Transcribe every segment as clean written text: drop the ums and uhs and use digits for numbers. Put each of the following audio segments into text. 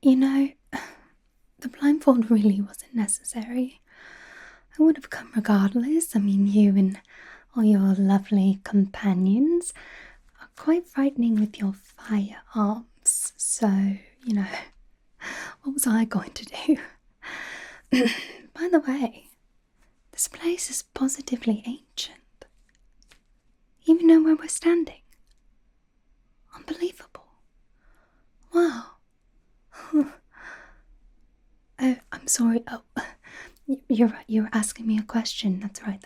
You know, the blindfold really wasn't necessary. I would have come regardless. I mean, you and all your lovely companions are quite frightening with your firearms. So, what was I going to do? By the way, this place is positively ancient. Even know where we're standing. Unbelievable. Wow. Oh, I'm sorry. Oh, you're right. You're asking me a question. That's right.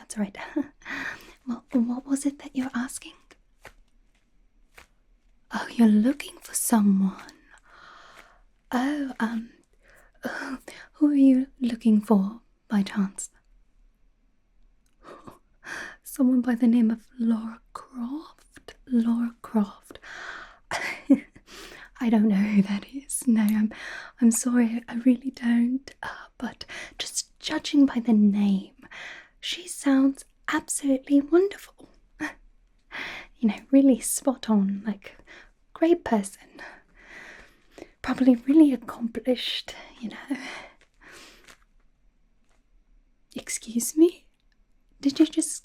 Well, what was it that you're asking? Oh, you're looking for someone. Oh, who are you looking for by chance? Someone by the name of Lara Croft. Lara Croft. I don't know who that is. No, I'm sorry. I really don't. But just judging by the name, she sounds absolutely wonderful. Really spot on. Like, great person. Probably really accomplished. Excuse me? Did you just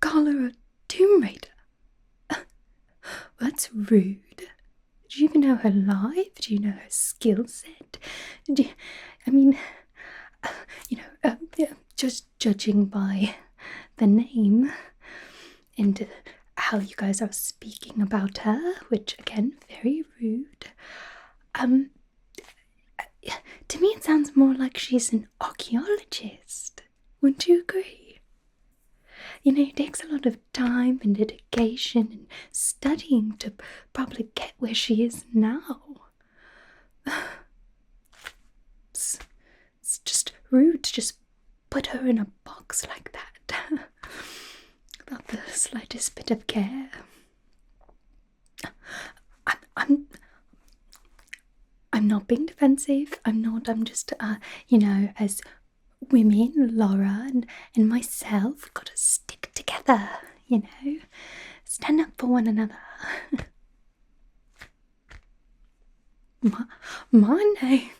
call her a Tomb Raider? That's rude. Do you even know her life? Do you know her skill set? Just judging by the name and how you guys are speaking about her, which again, very rude. To me it sounds more like she's an archaeologist. Wouldn't you agree? It takes a lot of time and dedication and studying to probably get where she is now. It's just rude to just put her in a box like that. Without the slightest bit of care. I'm not being defensive. I'm just, as women, Laura and myself, gotta stick together, stand up for one another. My name,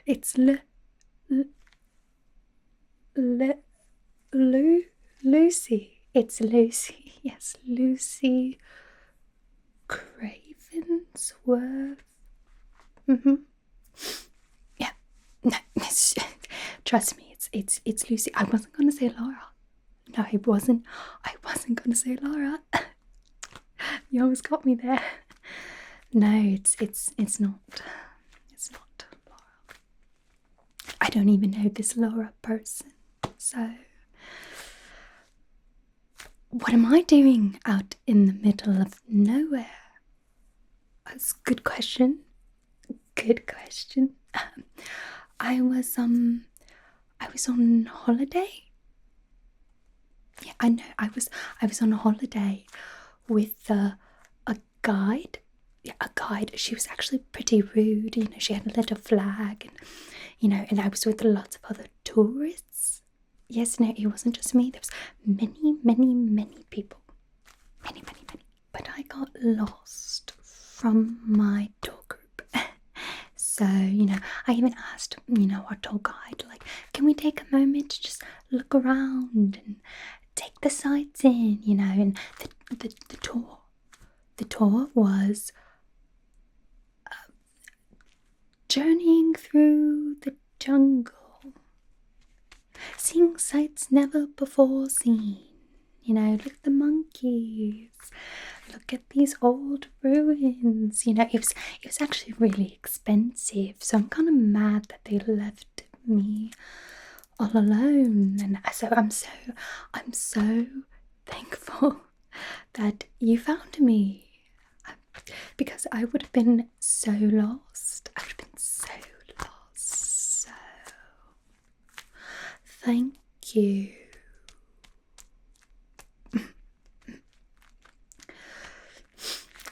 it's Lucy. It's Lucy. Yes, Lucy Cravensworth. Yeah. No, trust me, it's Lucy. I wasn't gonna say Laura. No, I wasn't gonna say Laura. You almost got me there. No, it's not. It's not Laura. I don't even know this Laura person. So, what am I doing out in the middle of nowhere? That's a good question. Good question. I was on holiday. Yeah, I know. I was on a holiday with a guide. Yeah, a guide. She was actually pretty rude. She had a little flag, and I was with lots of other tourists. Yes, no, it wasn't just me. There was many people. Many. But I got lost from my tour group. So, I even asked, our tour guide, like, can we take a moment to just look around and take the sights in, and the tour was journeying through the jungle, seeing sights never before seen. Look at the monkeys, look at these old ruins. It was actually really expensive, so I'm kind of mad that they left me all alone. And so I'm so thankful that you found me, because I would have been so lost. So thank you.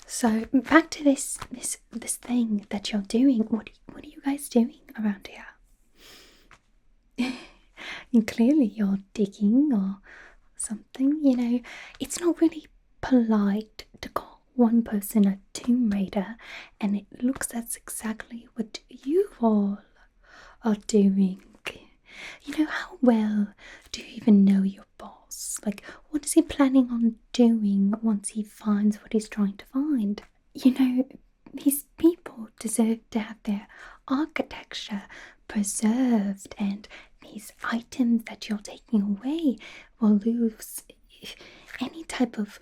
So back to this thing that you're doing. What are you guys doing around here? And clearly you're digging or something. It's not really polite to call one person a Tomb Raider, and it looks that's exactly what you all are doing. You know, how well do you even know your boss? Like, what is he planning on doing once he finds what he's trying to find? You know, these people deserve to have their architecture preserved, and these items that you're taking away will lose any type of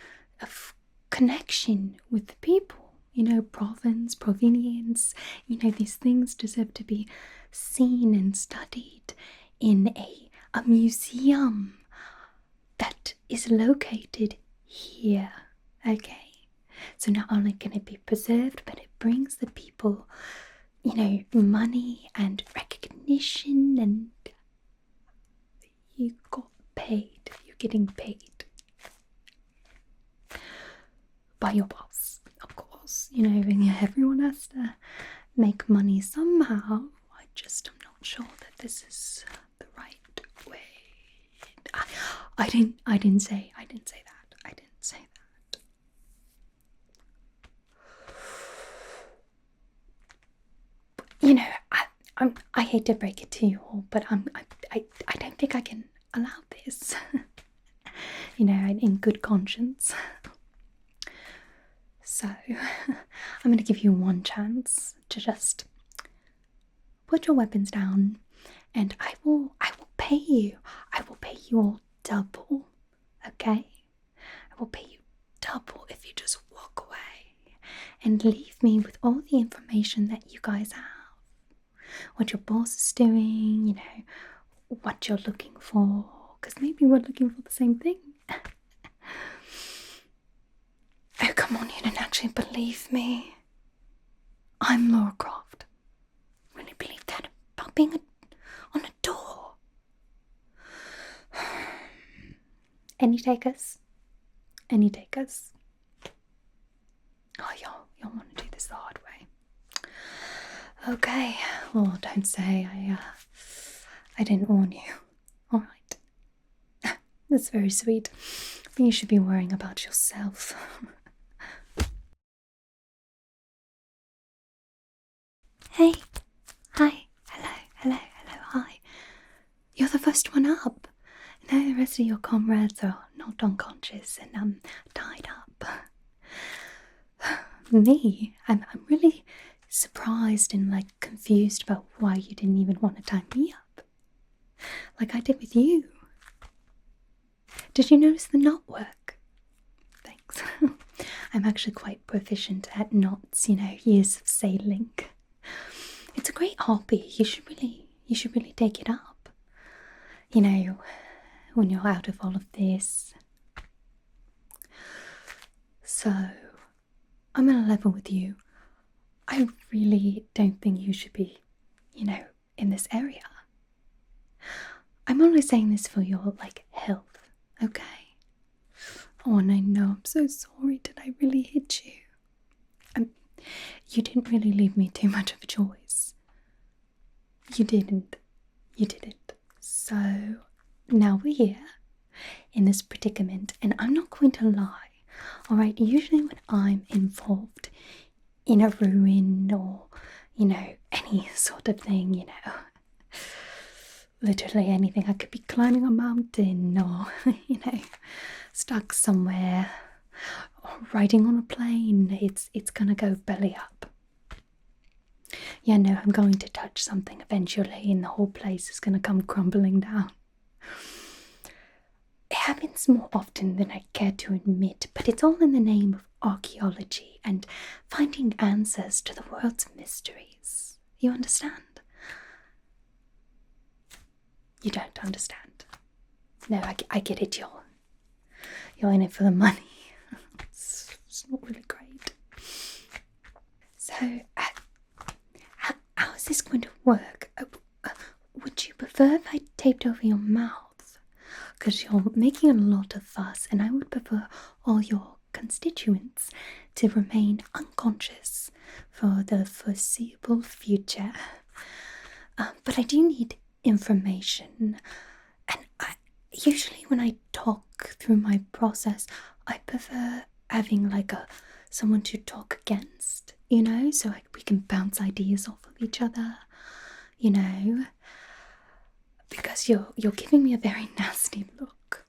connection with the people. You know, provenience, you know, these things deserve to be seen and studied in a museum that is located here. Okay? So not only can it be preserved, but it brings the people, you know, money and recognition, and you got paid. You're getting paid by your boss, of course. You know, and everyone has to make money somehow. I just am not sure that this is the right way. I didn't say that. I didn't say that. You know, I hate to break it to you all, but I don't think I can allow this. You know, in good conscience. So, I'm going to give you one chance to just put your weapons down, and I will pay you. I will pay you all double, okay? I will pay you double if you just walk away and leave me with all the information that you guys have. What your boss is doing, you know, what you're looking for, because maybe we're looking for the same thing. Oh, come on, you don't actually believe me. I'm Lara Croft. Really believe that about being on a door. Any takers? Any takers? Oh, y'all want to do this the hard way. Okay, well, don't say I didn't warn you. Alright. That's very sweet. But you should be worrying about yourself. Hey, hi, hello, hi. You're the first one up. Now the rest of your comrades are knocked unconscious and tied up. Me, I'm really surprised and like confused about why you didn't even want to tie me up, like I did with you. Did you notice the knot work? Thanks. I'm actually quite proficient at knots, you know, years of sailing. It's a great hobby. You should really take it up. You know, when you're out of all of this. So, I'm gonna level with you. I really don't think you should be, you know, in this area. I'm only saying this for your, like, health, okay? Oh, and I know, I'm so sorry. Did I really hit you? You didn't really leave me too much of a choice. You didn't. So, now we're here in this predicament, and I'm not going to lie. Alright, usually when I'm involved in a ruin or, you know, any sort of thing, you know, literally anything. I could be climbing a mountain or, you know, stuck somewhere or riding on a plane. It's gonna go belly up. Yeah, no, I'm going to touch something eventually and the whole place is gonna come crumbling down. It happens more often than I care to admit, but it's all in the name of archaeology and finding answers to the world's mysteries. You understand? You don't understand. No, I get it. You're in it for the money. It's not really great. So, how is this going to work? Would you prefer if I taped over your mouth? Because you're making a lot of fuss, and I would prefer all your constituents to remain unconscious for the foreseeable future. But I do need information, and usually when I talk through my process, I prefer having like a someone to talk against, so we can bounce ideas off of each other, because you're giving me a very nasty look.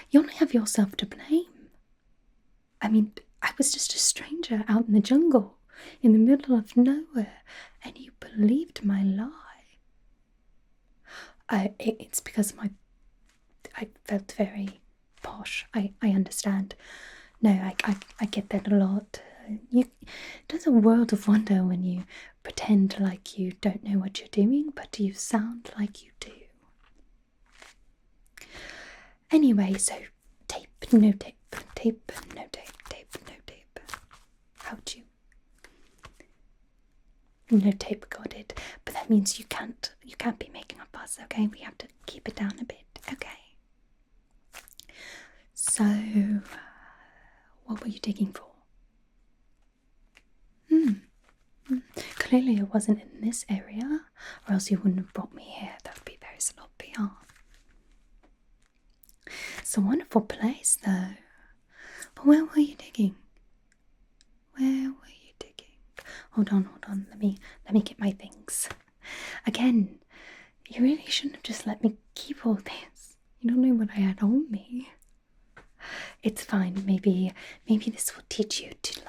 You only have yourself to blame. I mean, I was just a stranger out in the jungle, in the middle of nowhere, and you believed my lie. It's because I felt very posh. I understand. No, I get that a lot. There's a world of wonder when you pretend like you don't know what you're doing, but you sound like you do. Anyway, so tape, no tape, tape, no tape, tape, no tape. How'd you? No tape, got it. But that means you can't be making a fuss, okay? We have to keep it down a bit, okay? So, what were you digging for? Clearly it wasn't in this area, or else you wouldn't have brought me here. That would be very sloppy, huh? It's a wonderful place, though. But where were you digging? Where were you digging? Hold on. Let me get my things. Again, you really shouldn't have just let me keep all this. You don't know what I had on me. It's fine. Maybe this will teach you to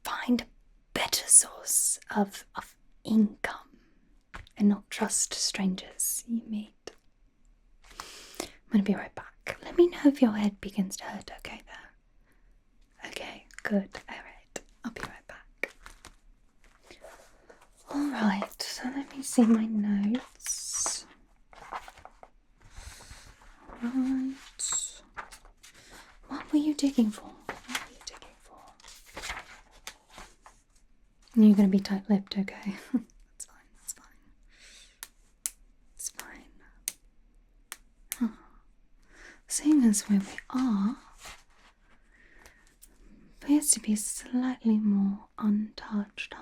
find a better source of income and not trust strangers you meet. I'm gonna be right back. Let me know if your head begins to hurt, okay though? Okay, good. Alright, I'll be right back. Alright, so let me see my notes. Alright. What were you digging for? You're gonna be tight-lipped, okay? That's fine. It's fine. Huh. Seeing as where we are appears to be slightly more untouched,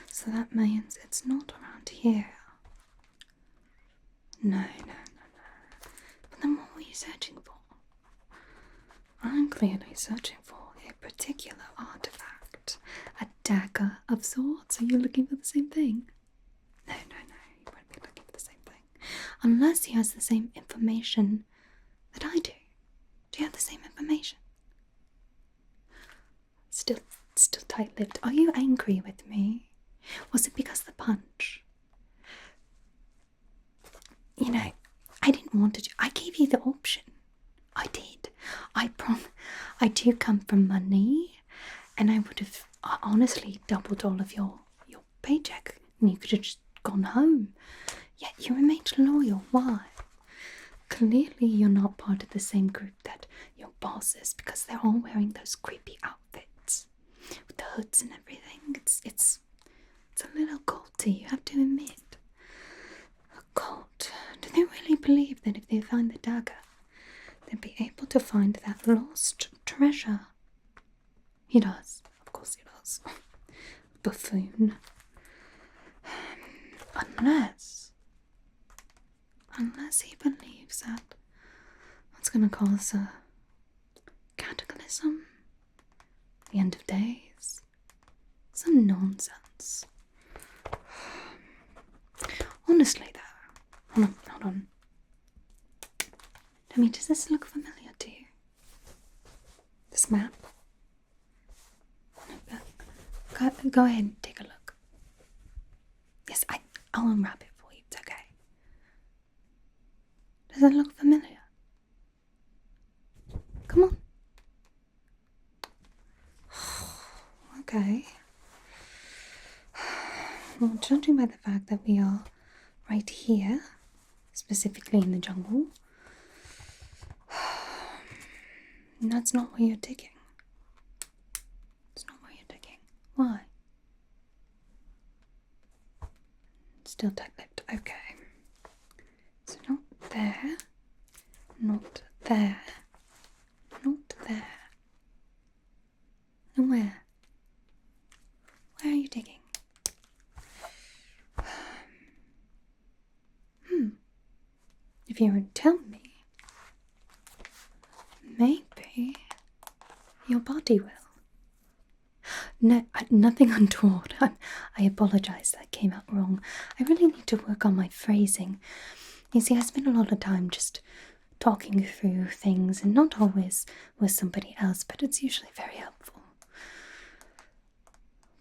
so that means it's not around here. No. But then what were you searching for? I'm clearly searching for a particular artifact. A dagger of sorts. Are you looking for the same thing? No, you won't be looking for the same thing. Unless he has the same information that I do. Do you have the same information? Still tight-lipped. Are you angry with me? Was it because of the punch? I didn't want to do. I gave you the option. I did. I do come from money, and I would have honestly doubled all of your paycheck, and you could have just gone home. Yet you remained loyal. Why? Clearly you're not part of the same group that your boss is, because they're all wearing those creepy outfits with the hoods and everything. It's a little culty, you have to admit. A cult. Do they really believe that if they find the dagger, they'll be able to find that lost treasure? He does. Of course he does. Buffoon. Unless he believes that that's going to cause a cataclysm, the end of days, some nonsense. Honestly though, hold on. Tell me, does this look familiar to you? This map? Go ahead and take a look. Yes, I'll unwrap it for you. It's okay. Does it look familiar? Come on. Okay. Well, judging by the fact that we are right here, specifically in the jungle, that's not where you're digging. It's not where you're digging. Why? Still tight-lipped. Okay. So not there, not there, not there. And where? Where are you digging? If you would tell me, maybe Your body will. No, nothing untoward. I apologise, that came out wrong. I really need to work on my phrasing. You see, I spend a lot of time just talking through things, and not always with somebody else, but it's usually very helpful.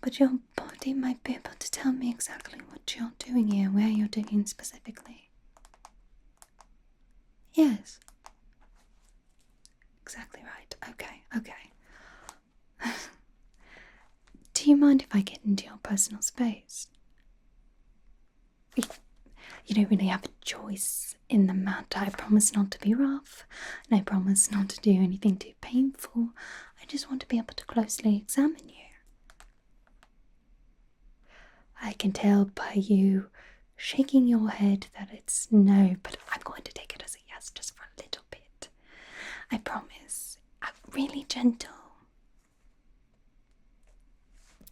But your body might be able to tell me exactly what you're doing here, where you're doing specifically. Yes. Exactly right. Okay. Do you mind if I get into your personal space? You don't really have a choice in the matter. I promise not to be rough, and I promise not to do anything too painful. I just want to be able to closely examine you. I can tell by you shaking your head that it's no, but I'm going to take it as a yes just for a little bit. I promise. I'm really gentle.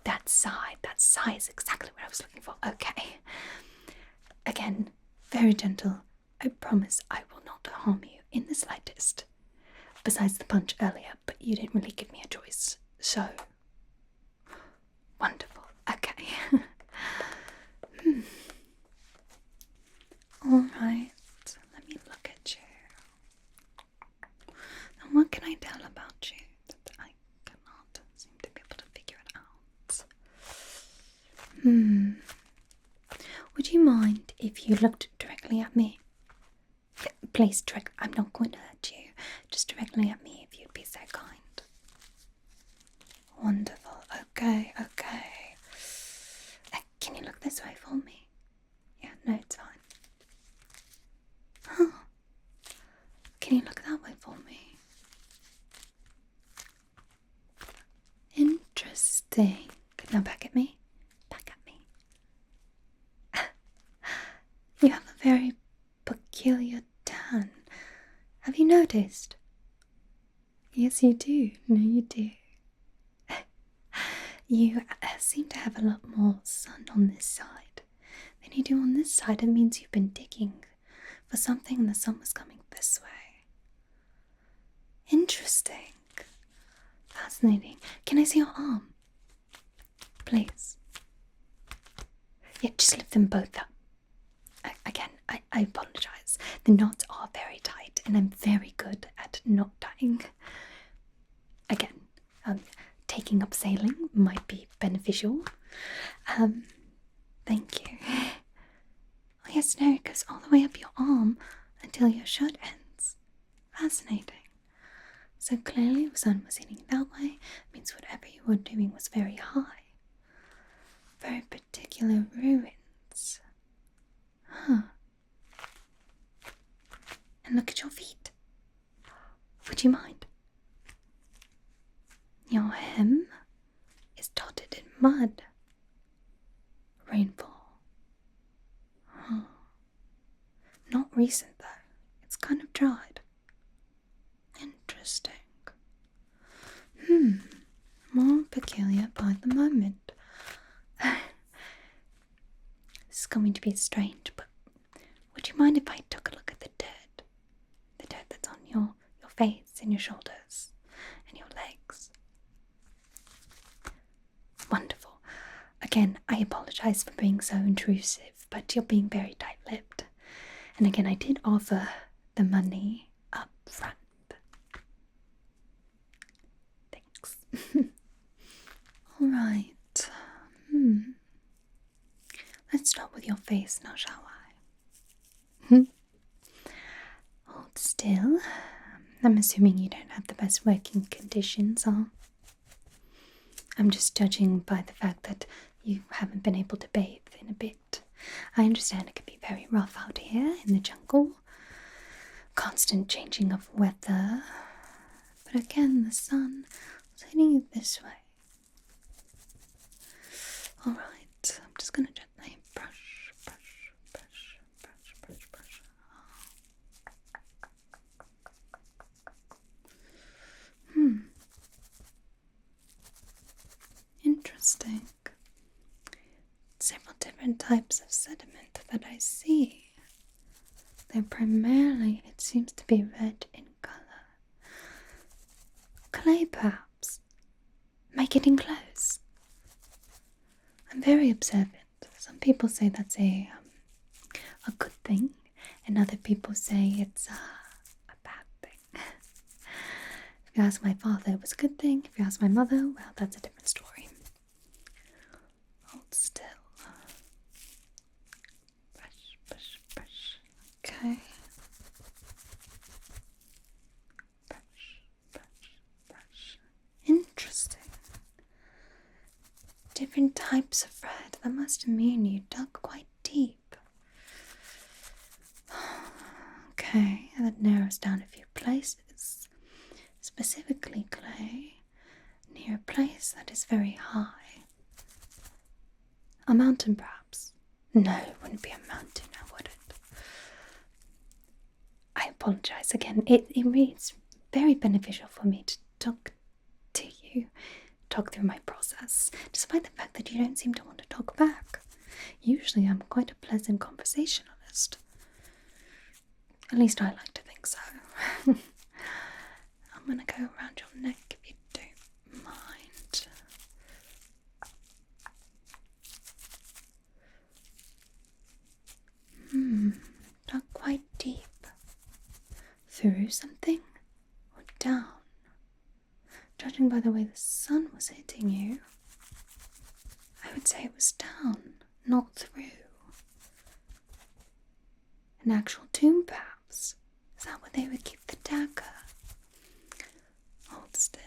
That sigh is exactly what I was looking for. Okay. Again, very gentle. I promise I will not harm you in the slightest. Besides the punch earlier, but you didn't really give me a choice. So, wonderful. Okay. Alright, let me look at you. Now, what can I tell about you that I cannot seem to be able to figure it out? Would you mind if you looked directly at me? Please, I'm not going to hurt you. Just directly at me if you'd be so kind. Wonderful. Okay. Can you look this way for me? Yeah, no, it's fine. Huh. Can you look that way for me? Interesting. Now back at me. You have a very peculiar tan. Have you noticed? Yes, you do. No, you do. You seem to have a lot more sun on this side than you do on this side. It means you've been digging for something and the sun was coming this way. Interesting. Fascinating. Can I see your arm? Please. Yeah, just lift them both up. Again, I apologise. The knots are very tight and I'm very good at knot tying. Again, taking up sailing might be beneficial. Thank you. Oh yes, no, it goes all the way up your arm until your shirt ends. Fascinating. So clearly the sun was hitting that way, means whatever you were doing was very high. Very particular ruins. Huh. And look at your feet. Would you mind? Your hem is dotted in mud. Rainfall. Huh. Not recent though. It's kind of dried. Interesting. More peculiar by the moment. This is going to be strange, but would you mind if I took a look at the dirt? The dirt that's on your face and your shoulders and your legs. Wonderful. Again, I apologise for being so intrusive, but you're being very tight-lipped. And again, I did offer the money up front. Thanks. Alright. Let's start with your face now, shall I? Hold still. I'm assuming you don't have the best working conditions, huh? I'm just judging by the fact that you haven't been able to bathe in a bit. I understand it can be very rough out here in the jungle. Constant changing of weather. But again, the sun is hitting you this way. Alright, I'm just going to gently brush. Interesting. Several different types of sediment that I see. Though primarily it seems to be red in colour. Clay perhaps? Am I getting close? I'm very observant. Some people say that's a good thing, and other people say it's a bad thing. If you ask my father, it was a good thing. If you ask my mother, well, that's a different story. Hold still. Brush, brush, brush. Okay. Brush, brush, brush. Interesting. Different types of red. That must mean you dug quite deep. Okay, that narrows down a few places. Specifically clay, near a place that is very high. A mountain, perhaps? No, it wouldn't be a mountain, now would it? I apologize again. It really is very beneficial for me to talk to you, talk through my process, despite the fact that you don't seem to want to talk back. Usually I'm quite a pleasant conversationalist. At least I like to think so. I'm gonna go around your neck if you don't mind. Dug quite deep. Through something? Or down? Judging by the way the sun was hitting you, I would say it was down, not through. An actual tomb, perhaps? Is that where they would keep the dagger? Hold still.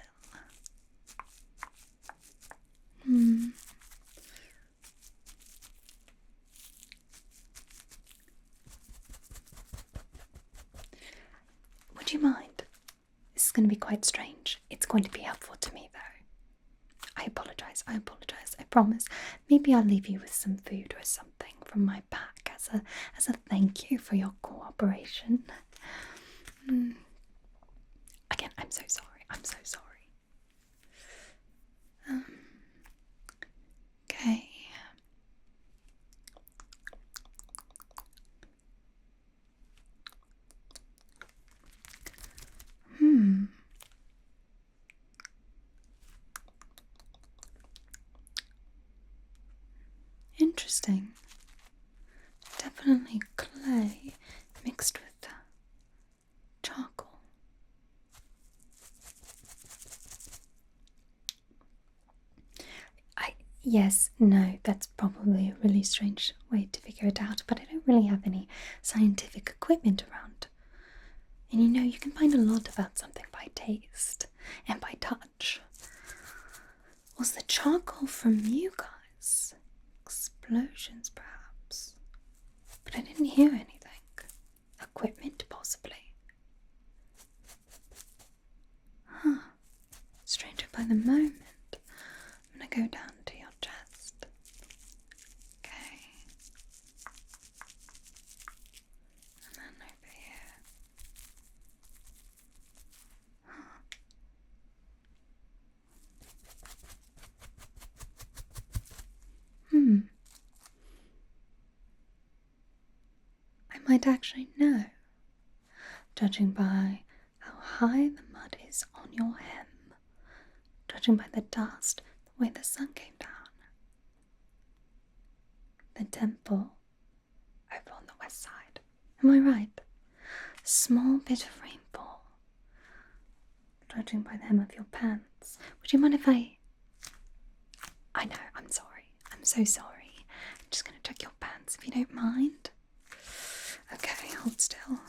Would you mind? This is going to be quite strange. It's going to be helpful to me, though. I apologize, I promise. Maybe I'll leave you with some food or something from my pack as a thank you for your cooperation. Again, I'm so sorry. Okay. Interesting. Definitely clay mixed with charcoal. Yes, no, that's probably a really strange way to figure it out, but I don't really have any scientific equipment around. And you can find a lot about something by taste and by touch. Was the charcoal from you guys? Explosions, perhaps? But I didn't hear anything. Equipment, possibly. Stranger by the moment. I'm gonna go down to your chest. Okay. And then over here. I might actually know, judging by how high the mud is on your hem, judging by the dust, the way the sun came down. The temple over on the west side. Am I right? Small bit of rainfall. Judging by the hem of your pants. Would you mind if I know, I'm sorry. I'm so sorry. I'm just gonna check your pants if you don't mind. Okay, hold still.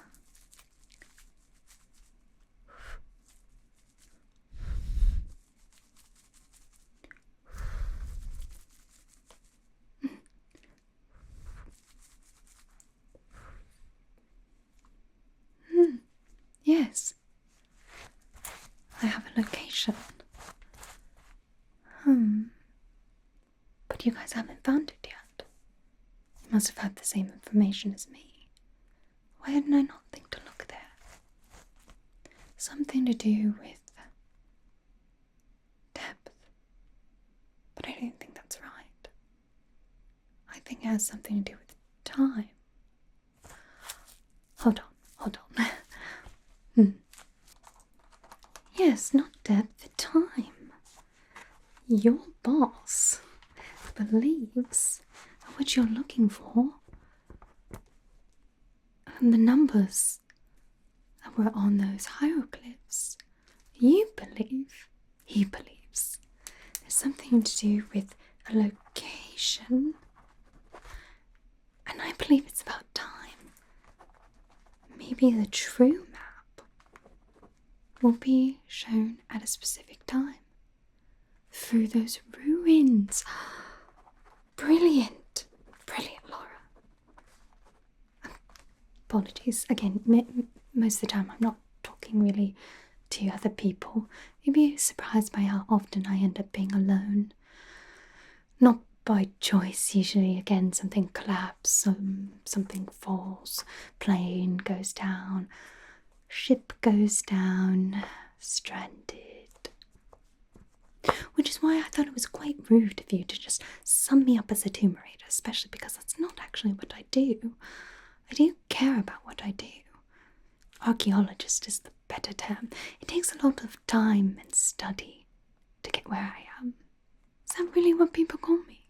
Yes. I have a location. But you guys haven't found it yet. You must have had the same information as me. Why didn't I not think to look there? Something to do with depth. But I don't think that's right. I think it has something to do with time. Hold on. Yes, not depth, time. your boss believes what you're looking for and the numbers that were on those hieroglyphs. He believes there's something to do with a location, and I believe it's about time. Maybe the true map will be shown at a specific time through those ruins. Brilliant, Laura. Apologies again. Most of the time, I'm not talking really to other people. You'd be surprised by how often I end up being alone. Not by choice, usually. Again, something collapses, something falls, plane goes down, ship goes down, stranded. Which is why I thought it was quite rude of you to just sum me up as a Tomb Raider, especially because that's not actually what I do. I do care about what I do. Archaeologist is the better term. It takes a lot of time and study to get where I am. Is that really what people call me?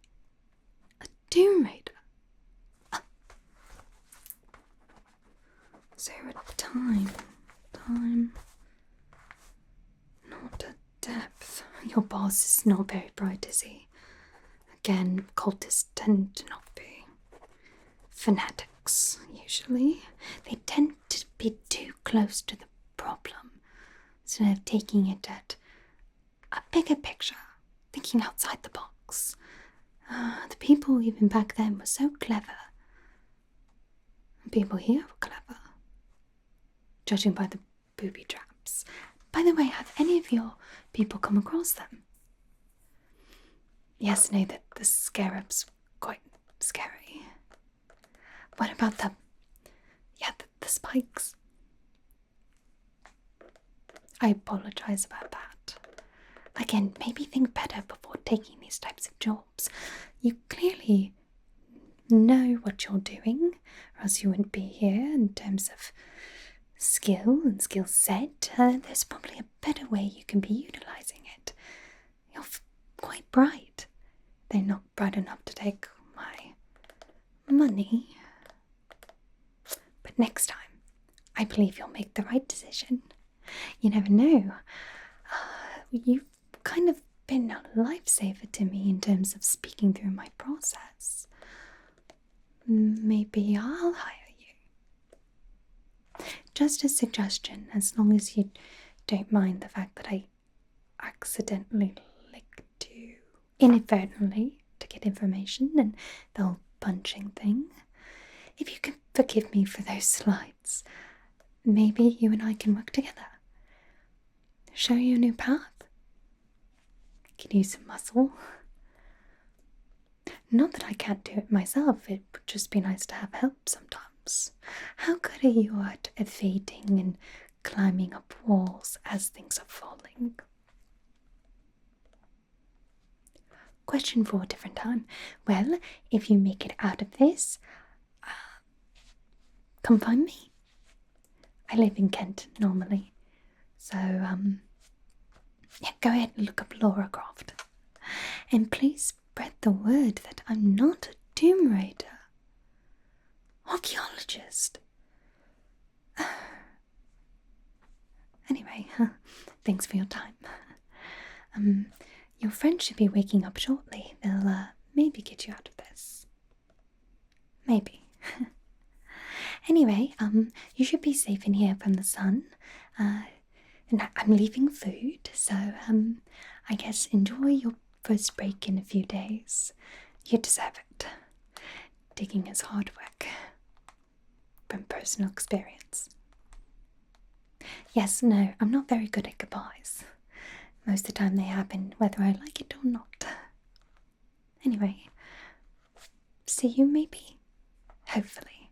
A Tomb Raider? So a time, not a depth. Your boss is not very bright, is he? Again, cultists tend to not be. Fanatics, usually. They tend to be too close to the problem instead of taking it at a bigger picture, thinking outside the box. The people even back then were so clever. And people here were clever, judging by the booby traps. By the way, have any of your people come across them? Yes, no, that the scarabs were quite scary. What about the spikes? I apologize about that. Again, maybe think better before taking these types of jobs. You clearly know what you're doing, or else you wouldn't be here in terms of skill and skill set. There's probably a better way you can be utilizing it. You're quite bright. They're not bright enough to take my money. But next time, I believe you'll make the right decision. You never know. You've kind of been a lifesaver to me in terms of speaking through my process. Maybe I'll hire you. Just a suggestion, as long as you don't mind the fact that I accidentally licked you inadvertently to get information and the whole punching thing. If you can forgive me for those slides, maybe you and I can work together. Show you a new path. Could use some muscle. Not that I can't do it myself, it would just be nice to have help sometimes. How good are you at evading and climbing up walls as things are falling? Question for a different time. Well, if you make it out of this, come find me. I live in Kent normally, so yeah, go ahead and look up Lara Croft. And please spread the word that I'm not a Tomb Raider. Archaeologist. Anyway, thanks for your time. Your friend should be waking up shortly. They'll maybe get you out of this. Maybe. Anyway, you should be safe in here from the sun. And I'm leaving food, so I guess enjoy your first break in a few days. You deserve it. Digging is hard work. From personal experience. Yes, no, I'm not very good at goodbyes. Most of the time they happen whether I like it or not. Anyway, see you maybe. Hopefully.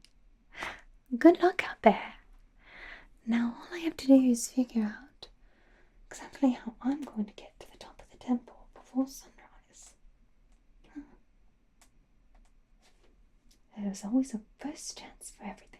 Good luck out there. Now all I have to do is figure out exactly how I'm going to get to the top of the temple before sunrise. There's always a first chance for everything.